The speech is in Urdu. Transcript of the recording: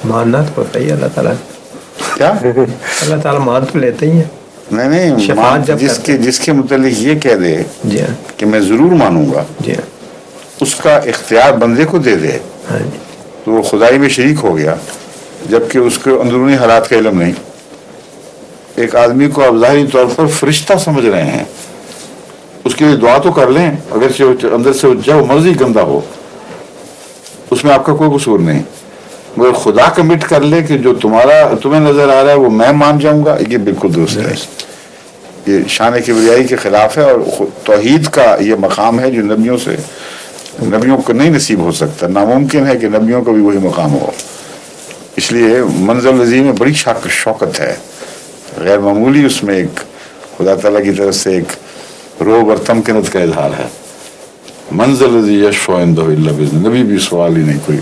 ماننا تو ہوتا ہی اللہ تعالیٰ, کیا اللہ تعالیٰ مان تو لیتے ہی ہیں. نہیں, جس کے متعلق یہ کہہ دے جی ہاں کہ میں ضرور مانوں گا, جی ہاں اس کا اختیار بندے کو دے دے ہاں جی تو وہ خدائی میں شریک ہو گیا, جبکہ اس کے اندرونی حالات کا علم نہیں. ایک آدمی کو آپ ظاہری طور پر فرشتہ سمجھ رہے ہیں, اس کے لیے دعا تو کر لیں, اگر اندر سے جو مرضی گندا ہو اس میں آپ کا کوئی قصور نہیں, مگر خدا کمٹ کر لے کہ جو تمہیں نظر آ رہا ہے وہ میں مان جاؤں گا, یہ بالکل درست ہے. یہ شان کبریائی کے خلاف ہے, اور توحید کا یہ مقام ہے جو نبیوں کو نہیں نصیب ہو سکتا. ناممکن ہے کہ نبیوں کو بھی وہی مقام ہو. اس لیے منزل نظیر میں بڑی شوقت ہے, غیر معمولی اس میں ایک خدا تعالیٰ کی طرف سے ایک روب اور تمکنت کا اظہار ہے. منزل نظیر یشفع عنده الا باذنہ, نبی بھی سوال ہی نہیں کوئی.